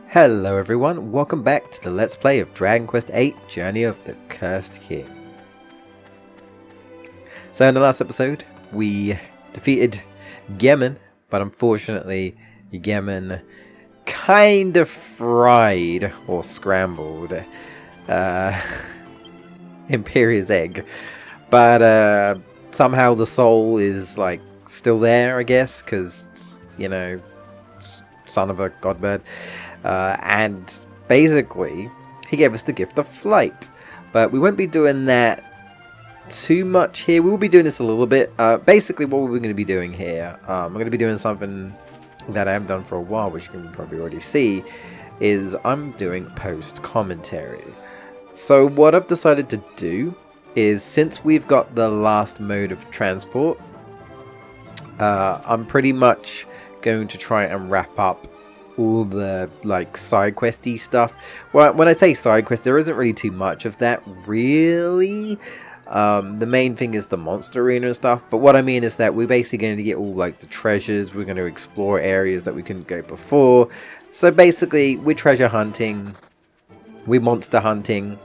Hello everyone, welcome back to the Let's Play of Dragon Quest VIII Journey of the Cursed King. So in the last episode, we defeated Gemin, but unfortunately Gemin kind of fried or scrambled Imperia's egg. But somehow the soul is like still there, I guess, because, you know, son of a godbird. And basically, he gave us the gift of flight. But we won't be doing that too much here. We will be doing this a little bit. Basically, what we're going to be doing here, I'm going to be doing something that I haven't done for a while, which you can probably already see, is I'm doing post-commentary. So what I've decided to do is, since we've got the last mode of transport, I'm pretty much going to try and wrap up all the like side questy stuff. Well, when I say side quest, there isn't really too much of that really. The main thing is the monster arena and stuff, but what I mean is that we're basically going to get all like the treasures. We're going to explore areas that we couldn't go before. So basically we're treasure hunting, we're monster hunting,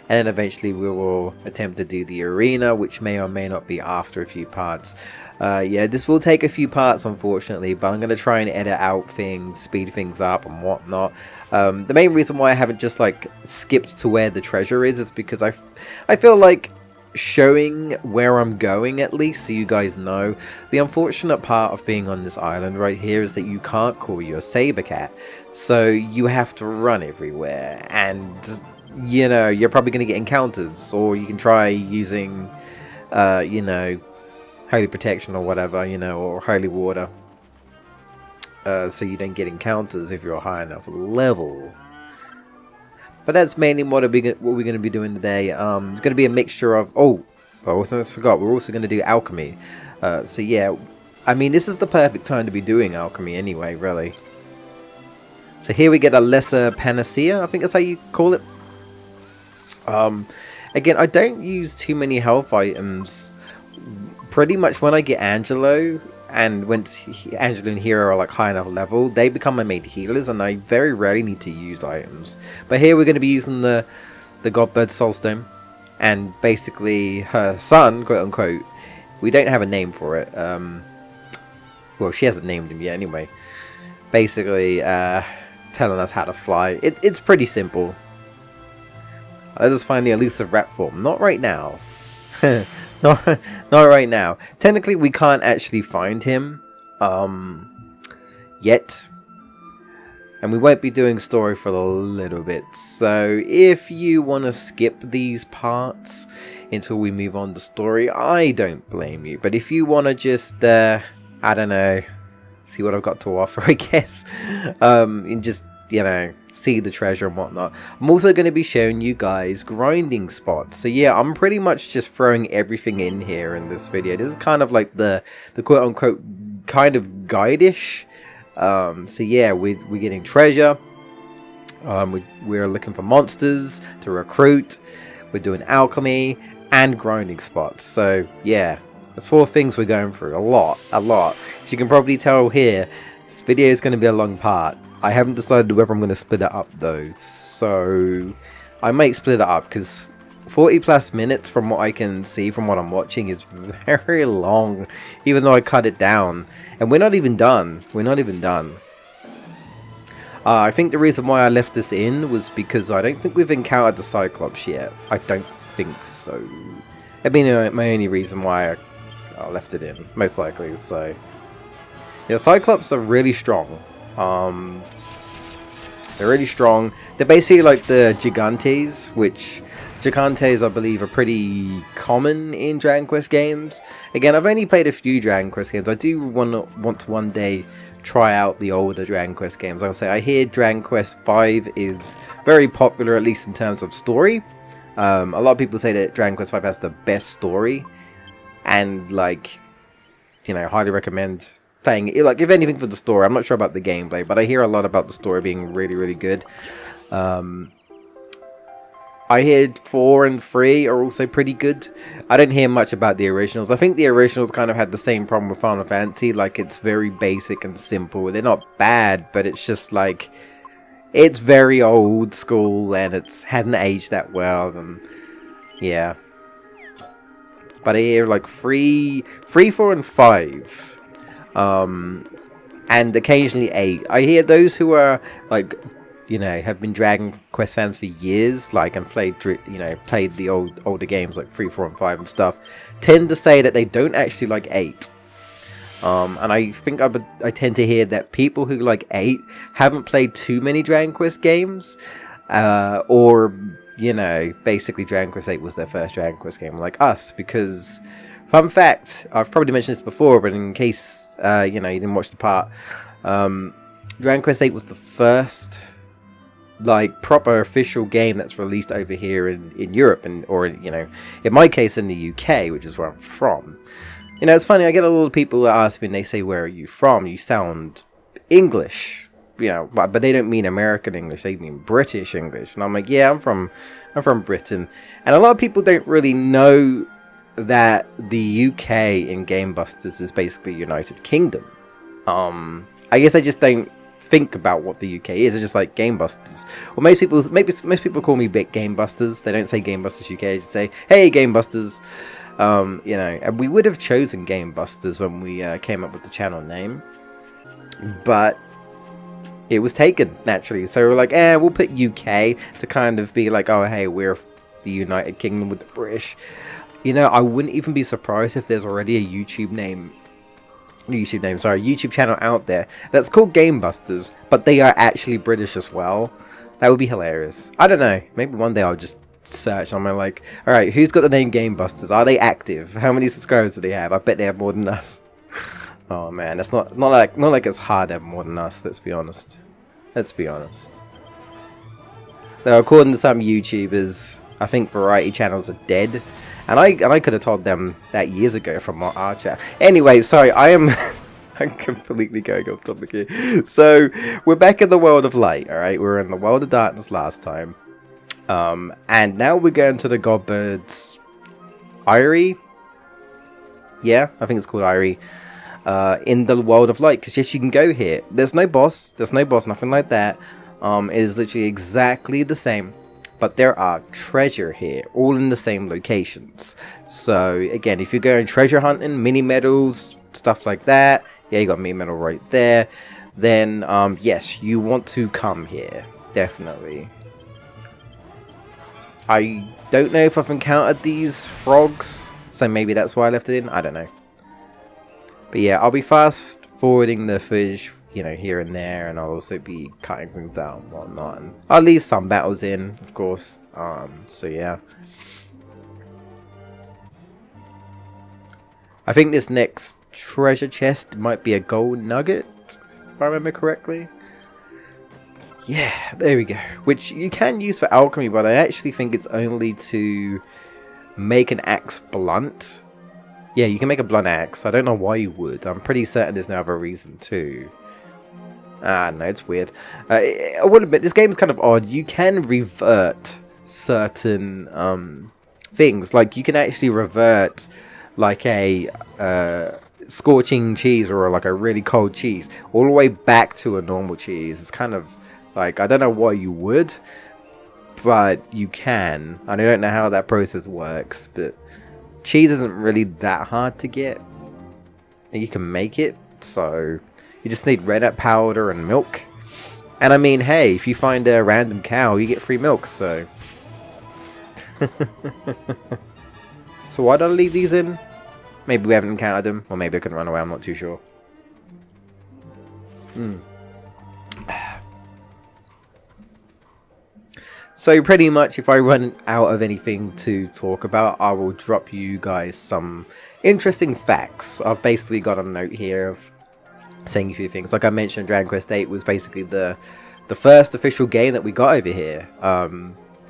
and then eventually we will attempt to do the arena, which may or may not be after a few parts. Yeah, this will take a few parts, unfortunately, but I'm going to try and edit out things, speed things up and whatnot. The main reason why I haven't just like skipped to where the treasure is because I feel like showing where I'm going, at least, so you guys know. The unfortunate part of being on this island right here is that you can't call your saber cat, so you have to run everywhere, and you know, you're probably going to get encounters, or you can try using, you know, holy protection or whatever, you know, or holy water, so you don't get encounters if you're high enough level. But that's mainly what we're going to be doing today. It's going to be a mixture of, I also forgot, we're also going to do alchemy. So yeah, I mean, this is the perfect time to be doing alchemy anyway, really. So here we get a lesser panacea, I think that's how you call it. Again, I don't use too many health items. Pretty much when I get Angelo, and when Angelo and Hero are like high enough level, they become my main healers, and I very rarely need to use items. But here we're going to be using the Godbird Soulstone, and basically her son, quote unquote. We don't have a name for it. Well, she hasn't named him yet anyway. Basically, telling us how to fly. It's pretty simple. Let us find the elusive rat form. Not right now. not right now. Technically, we can't actually find him yet. And we won't be doing story for a little bit. So if you want to skip these parts until we move on to story, I don't blame you. But if you want to just, I don't know, see what I've got to offer, I guess. And just, you know, see the treasure and whatnot. I'm also going to be showing you guys grinding spots. So yeah, I'm pretty much just throwing everything in here in this video. This is kind of like the quote-unquote kind of guide-ish. So yeah, we're getting treasure. We're looking for monsters to recruit. We're doing alchemy and grinding spots. So yeah, that's 4 things we're going through. A lot. As you can probably tell here, this video is going to be a long part. I haven't decided whether I'm going to split it up though, so I might split it up because 40 plus minutes from what I can see from what I'm watching is very long, even though I cut it down. And we're not even done. I think the reason why I left this in was because I don't think we've encountered the Cyclops yet. I don't think so. I mean, my only reason why I left it in, most likely. So yeah, Cyclops are really strong. They're really strong. They're basically like the Gigantes, which Gigantes I believe are pretty common in Dragon Quest games. Again, I've only played a few Dragon Quest games. I do want to one day try out the older Dragon Quest games. Like I say, I hear Dragon Quest V is very popular, at least in terms of story. A lot of people say that Dragon Quest V has the best story, and like, you know, highly recommend playing it. Like, if anything, for the story. I'm not sure about the gameplay, but I hear a lot about the story being really good. I hear 4 and 3 are also pretty good. I don't hear much about the originals. I think the originals kind of had the same problem with Final Fantasy. Like, it's very basic and simple. They're not bad, but it's just like, it's very old school and it's hadn't aged that well, and yeah. But I hear like 3, 4, and 5, and occasionally 8. I hear those who are like, you know, have been Dragon Quest fans for years, like, and played the older games like 3, 4, and 5 and stuff, tend to say that they don't actually like 8. And I think I tend to hear that people who like 8 haven't played too many Dragon Quest games, or, you know, basically Dragon Quest 8 was their first Dragon Quest game, like us, because, fun fact, I've probably mentioned this before, but in case, you know, you didn't watch the part, Dragon Quest 8 was the first, like, proper official game that's released over here in Europe, or, you know, in my case in the UK, which is where I'm from. You know, it's funny, I get a lot of people that ask me and they say, where are you from? You sound English. You know, but they don't mean American English, they mean British English. And I'm like, yeah, I'm from Britain. And a lot of people don't really know that the UK in Game Busters is basically United Kingdom. I guess I just don't think about what the UK is. It's just like Game Busters. Well, most people call me Big Game Busters. They don't say Game Busters UK. They just say, hey, Game Busters. You know, and we would have chosen Game Busters when we came up with the channel name, but it was taken naturally. So we're like, we'll put UK to kind of be like, oh, hey, we're the United Kingdom with the British. You know, I wouldn't even be surprised if there's already a YouTube channel out there that's called Game Busters, but they are actually British as well. That would be hilarious. I don't know. Maybe one day I'll just search on my, like, alright, who's got the name Game Busters? Are they active? How many subscribers do they have? I bet they have more than us. Oh man, that's not like it's hard to have more than us, let's be honest. Though according to some YouTubers, I think variety channels are dead. And I could have told them that years ago from our chat. Anyway, sorry, I'm completely going off topic here. So, we're back in the world of light, alright? We were in the world of darkness last time. And now we're going to the Godbird's Eyrie. Yeah, I think it's called Eyrie. In the world of light, because yes, you can go here. There's no boss, nothing like that. It is literally exactly the same, but there are treasure here, all in the same locations. So again, if you're going treasure hunting, mini medals, stuff like that, yeah, you got mini medal right there, then yes, you want to come here, definitely. I don't know if I've encountered these frogs, so maybe that's why I left it in, I don't know. But yeah, I'll be fast forwarding the footage, you know, here and there, and I'll also be cutting things out and whatnot. And I'll leave some battles in, of course. So yeah. I think this next treasure chest might be a gold nugget, if I remember correctly. Yeah, there we go. Which you can use for alchemy, but I actually think it's only to make an axe blunt. Yeah, you can make a blunt axe. I don't know why you would. I'm pretty certain there's no other reason too. Ah, no, it's weird. I would admit, this game is kind of odd. You can revert certain things. Like, you can actually revert, like, a scorching cheese or, like, a really cold cheese all the way back to a normal cheese. It's kind of, like, I don't know why you would, but you can. And I don't know how that process works, but cheese isn't really that hard to get, and you can make it, so you just need red nut powder and milk. And I mean, hey, if you find a random cow, you get free milk, so so why did I leave these in? Maybe we haven't encountered them, or maybe I can run away, I'm not too sure. So pretty much, if I run out of anything to talk about, I will drop you guys some interesting facts. I've basically got a note here of saying a few things. Like I mentioned, Dragon Quest VIII was basically the first official game that we got over here.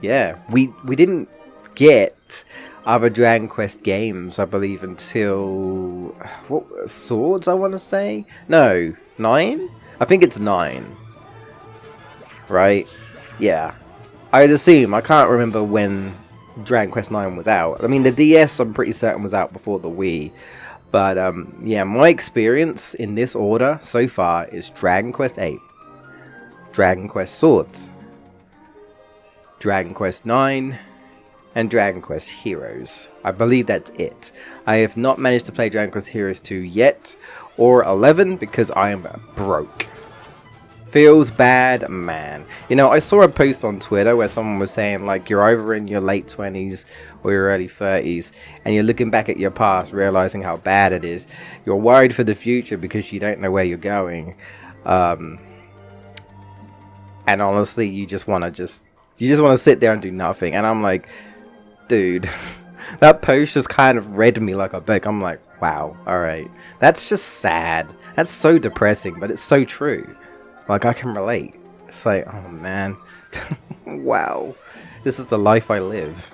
Yeah, we didn't get other Dragon Quest games, I believe, until what, Swords, I want to say? No, 9? I think it's 9. Right? Yeah. I'd assume. I can't remember when Dragon Quest 9 was out. I mean, the DS I'm pretty certain was out before the Wii. But, yeah, my experience in this order so far is Dragon Quest VIII, Dragon Quest Swords, Dragon Quest IX, and Dragon Quest Heroes. I believe that's it. I have not managed to play Dragon Quest Heroes 2 yet, or 11, because I am broke. Feels bad, man. You know, I saw a post on Twitter where someone was saying, like, you're over in your late 20s or your early 30s, and you're looking back at your past, realizing how bad it is. You're worried for the future because you don't know where you're going. And honestly, you just want to sit there and do nothing. And I'm like, dude, that post just kind of read me like a book. I'm like, wow, alright. That's just sad. That's so depressing, but it's so true. Like, I can relate. It's like, oh man. Wow. This is the life I live.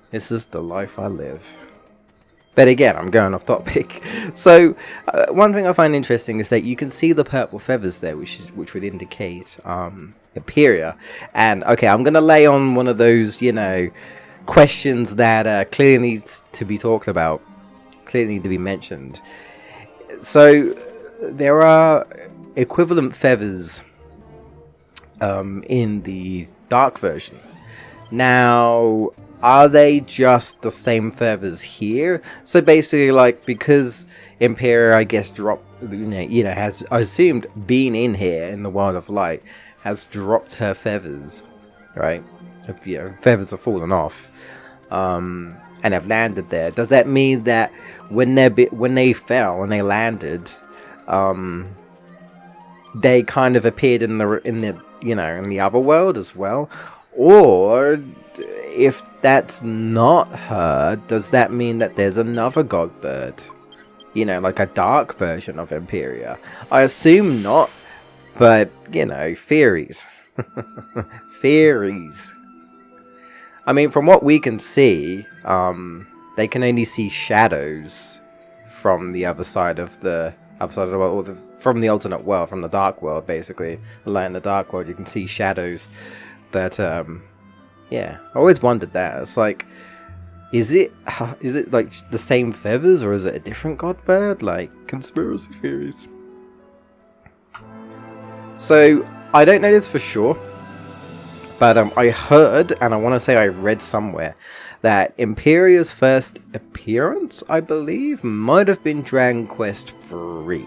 This is the life I live. But again, I'm going off topic. So, one thing I find interesting is that you can see the purple feathers there, which would indicate Imperia. And, okay, I'm going to lay on one of those, you know, questions that clearly needs to be talked about. Clearly need to be mentioned. So, there are equivalent feathers in the dark version. Now, are they just the same feathers here? So basically, like, because Imperia, I guess, dropped, you know, has, I assumed, been in here in the World of Light, has dropped her feathers, right? If, you know, feathers have fallen off, and have landed there. Does that mean that when they fell and they landed, they kind of appeared in the you know, in the other world as well? Or if that's not her, does that mean that there's another god bird, you know, like a dark version of Imperia? I assume not, but you know, theories. Theories. I mean, from what we can see, they can only see shadows from the other side of the world, or from the alternate world, from the dark world, basically. The light in the dark world, you can see shadows. But yeah, I always wondered that. It's like, is it like the same feathers, or is it a different god bird? Like, conspiracy theories. So I don't know this for sure, but I heard, and I want to say I read somewhere, that Imperia's first appearance, I believe, might have been Dragon Quest III,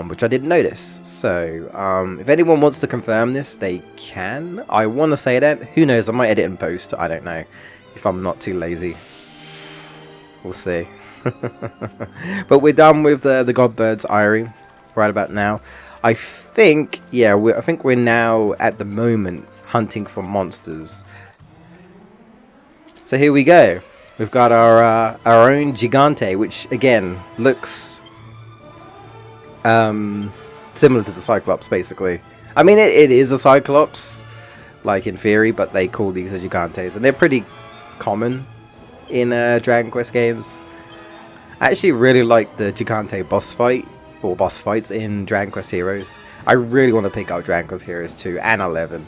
which I didn't notice. So, if anyone wants to confirm this, they can. I want to say that. Who knows? I might edit and post. I don't know. If I'm not too lazy. We'll see. But we're done with the Godbird's Eyrie right about now. I think, yeah, I think we're now, at the moment, hunting for monsters. So here we go. We've got our own Gigante, which again looks similar to the Cyclops, basically. I mean, it is a Cyclops, like in theory, but they call these the Gigantes, and they're pretty common in Dragon Quest games. I actually really like the Gigante boss fight, or boss fights, in Dragon Quest Heroes. I really want to pick up Dragon Quest Heroes 2 and 11,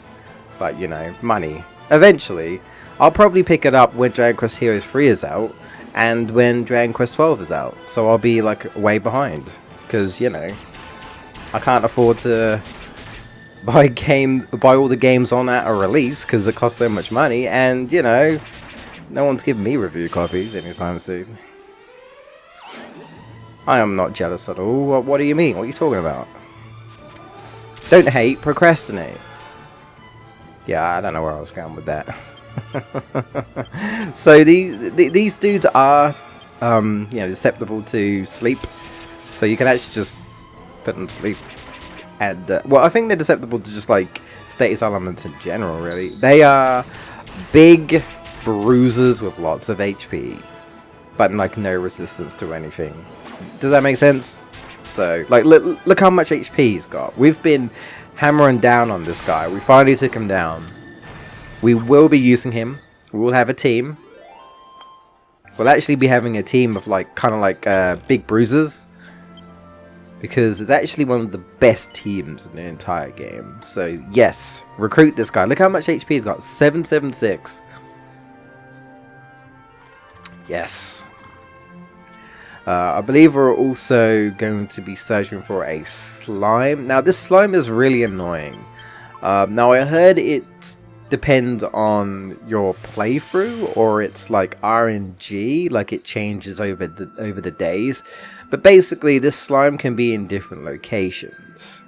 but you know, money. Eventually. I'll probably pick it up when Dragon Quest Heroes 3 is out, and when Dragon Quest 12 is out. So I'll be, like, way behind. Because, you know, I can't afford to buy all the games on at a release, because it costs so much money, and, you know, no one's giving me review copies anytime soon. I am not jealous at all. What do you mean? What are you talking about? Don't hate, procrastinate. Yeah, I don't know where I was going with that. So these dudes are you know, susceptible to sleep, so you can actually just put them to sleep. And well, I think they're susceptible to just like status elements in general, really. They are big bruisers with lots of HP, but like no resistance to anything. Does that make sense? So like look how much HP he's got. We've been hammering down on this guy. We finally took him down. We will be using him. We will have a team. We'll actually be having a team of like, kind of like big bruisers, because it's actually one of the best teams in the entire game. So yes, recruit this guy. Look how much HP he's got. 776. Yes. I believe we're also going to be searching for a slime. Now, this slime is really annoying. Now, I heard it depends on your playthrough, or it's like RNG, like it changes over the days. But basically, this slime can be in different locations.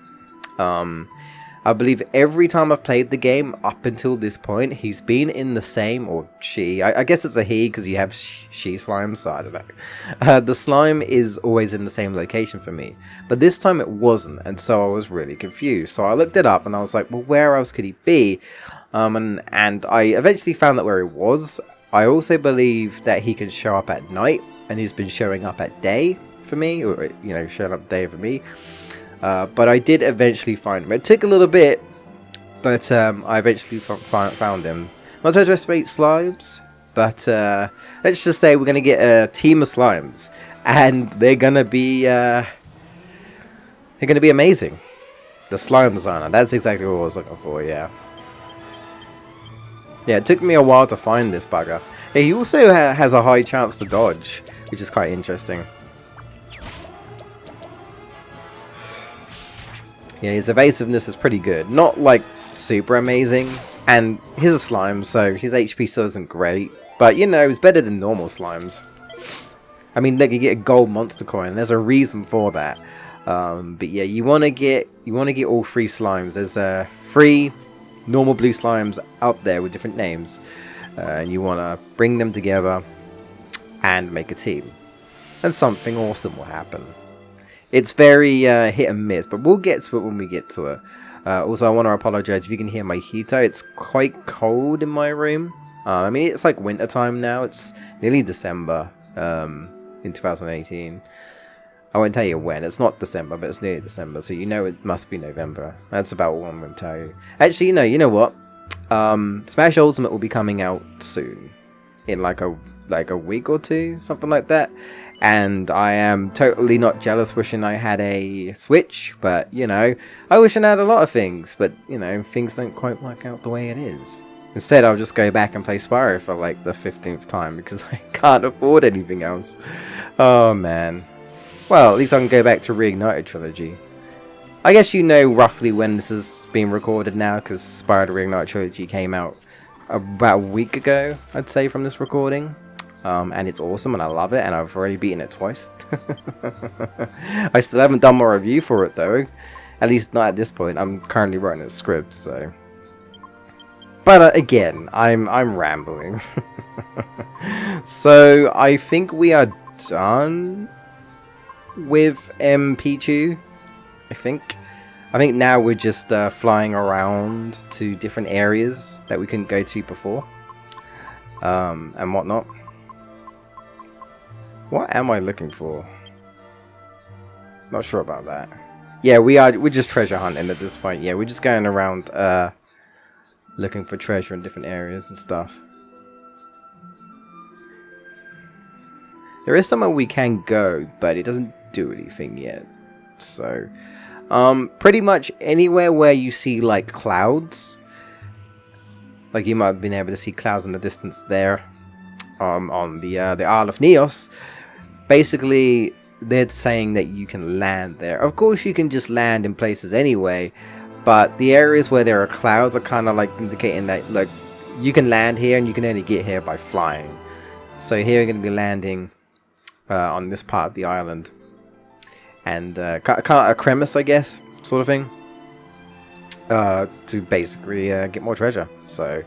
I believe every time I've played the game up until this point, he's been in the same, or she, I guess it's a he because you have she slime, so I don't know. The slime is always in the same location for me, but this time it wasn't, and so I was really confused. So I looked it up and I was like, well, where else could he be? And I eventually found that where he was. I also believe that he can show up at night, and he's been showing up at day for me, or, you know, showing up day for me. But I did eventually find him. It took a little bit, but I eventually found him. Not to underestimate slimes, but let's just say we're going to get a team of slimes, and they're going to be amazing. The slime designer, that's exactly what I was looking for, yeah. Yeah, it took me a while to find this bugger. He also has a high chance to dodge, which is quite interesting. Yeah, his evasiveness is pretty good. Not, like, super amazing. And he's a slime, so his HP still isn't great. But, you know, it's better than normal slimes. I mean, look, you get a gold monster coin. There's a reason for that. But yeah, you want to get all three slimes. There's 3 normal blue slimes out there with different names. And you want to bring them together and make a team. And something awesome will happen. It's very hit and miss, but we'll get to it when we get to it. Also, I want to apologize if you can hear my heater. It's quite cold in my room. I mean, it's like winter time now. It's nearly December in 2018. I won't tell you when. It's not December, but it's nearly December, so you know it must be November. That's about all I'm going to tell you. Actually, you know what? Smash Ultimate will be coming out soon, in like a week or two, something like that. And I am totally not jealous wishing I had a Switch, but, you know, I wish I had a lot of things, but, you know, things don't quite work out the way it is. Instead, I'll just go back and play Spyro for, like, the 15th time, because I can't afford anything else. Oh, man. Well, at least I can go back to Reignited Trilogy. I guess you know roughly when this is being recorded now, because Spyro the Reignited Trilogy came out about a week ago, I'd say, from this recording. And it's awesome, and I love it, and I've already beaten it twice. I still haven't done my review for it, though. At least not at this point. I'm currently writing a script, so... But, again, I'm rambling. So, I think we are done with Pichu, I think. I think now we're just flying around to different areas that we couldn't go to before. And whatnot. What am I looking for? Not sure about that. Yeah, we're just treasure hunting at this point. Yeah, we're just going around looking for treasure in different areas and stuff. There is somewhere we can go, but it doesn't do anything yet. So, pretty much anywhere where you see like clouds, like you might have been able to see clouds in the distance there, on the Isle of Neos. Basically, they're saying that you can land there. Of course, you can just land in places anyway, but the areas where there are clouds are kind of like indicating that, like, you can land here and you can only get here by flying. So here we're going to be landing on this part of the island. And kind of a premise, I guess, sort of thing, to basically get more treasure. So...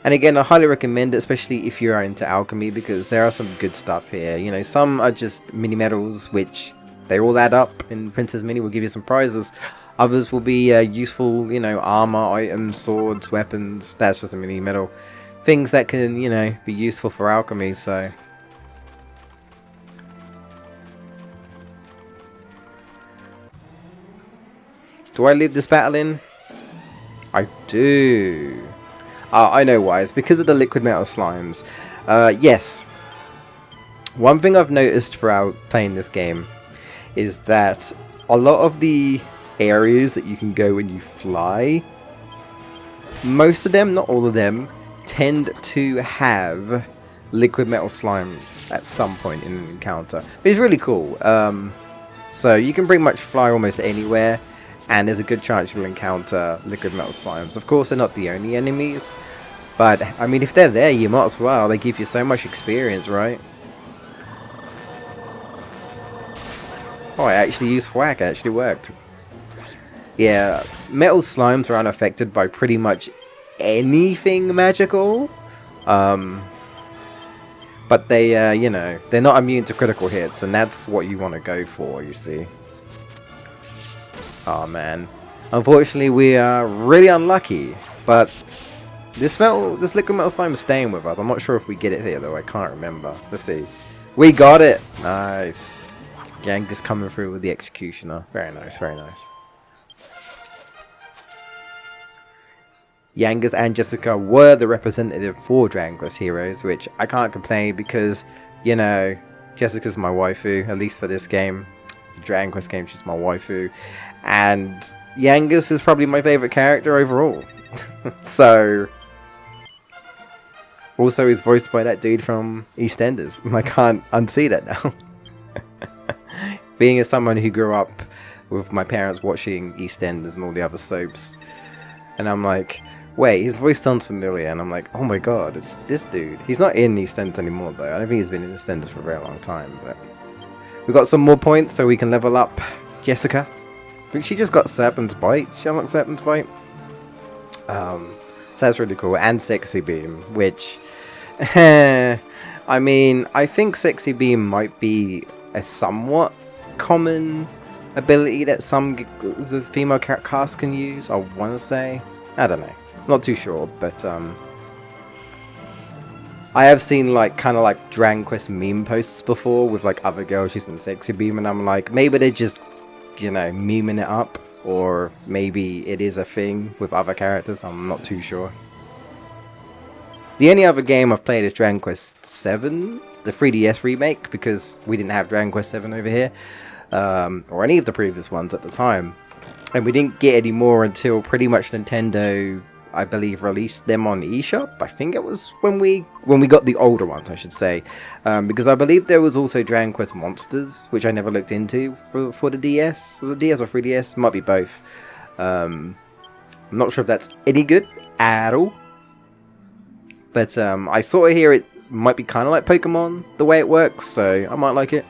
And again, I highly recommend it, especially if you're into alchemy, because there are some good stuff here. You know, some are just mini medals, which they all add up in Princess Mini, will give you some prizes. Others will be useful, you know, armor, items, swords, weapons. That's just a mini medal. Things that can, you know, be useful for alchemy, so... Do I leave this battle in? I do. I know why. It's because of the liquid metal slimes. Yes. One thing I've noticed throughout playing this game is that a lot of the areas that you can go when you fly, most of them, not all of them, tend to have liquid metal slimes at some point in an encounter. But it's really cool. So you can pretty much fly almost anywhere, and there's a good chance you'll encounter liquid metal slimes. Of course, they're not the only enemies, but I mean, if they're there, you might as well. They give you so much experience, right? Oh, I actually used whack. It actually worked. Yeah, metal slimes are unaffected by pretty much anything magical. But they, you know, they're not immune to critical hits, and that's what you want to go for, you see. Oh man, unfortunately we are really unlucky, but this liquid metal slime is staying with us. I'm not sure if we get it here though, I can't remember. Let's see. We got it! Nice. Yangus coming through with the executioner. Very nice, very nice. Yangus and Jessica were the representative for Dragon Quest Heroes, which I can't complain because, you know, Jessica's my waifu, at least for this game. The Dragon Quest game, she's my waifu. And Yangus is probably my favourite character overall. So, also he's voiced by that dude from EastEnders. I can't unsee that now. Being as someone who grew up with my parents watching EastEnders and all the other soaps, and I'm like, wait, his voice sounds familiar, and I'm like, oh my god, it's this dude. He's not in EastEnders anymore though. I don't think he's been in EastEnders for a very long time, but we got some more points so we can level up Jessica. I think she just got Serpent's Bite. She unlocked Serpent's Bite. So that's really cool. And Sexy Beam, which I mean, I think Sexy Beam might be a somewhat common ability that some the female cast can use, I want to say. I don't know. Not too sure, but I have seen like kind of like Dragon Quest meme posts before with like other girls using Sexy Beam, and I'm like, maybe they're just, you know, memeing it up, or maybe it is a thing with other characters. I'm not too sure. The only other game I've played is Dragon Quest VII, the 3DS remake, because we didn't have Dragon Quest VII over here, or any of the previous ones at the time, and we didn't get any more until pretty much Nintendo, I believe, released them on eShop. I think it was when we got the older ones, I should say, because I believe there was also Dragon Quest Monsters, which I never looked into for the DS. Was it DS or 3DS? Might be both. I'm not sure if that's any good at all, but I sort of hear it might be kind of like Pokemon the way it works, so I might like it.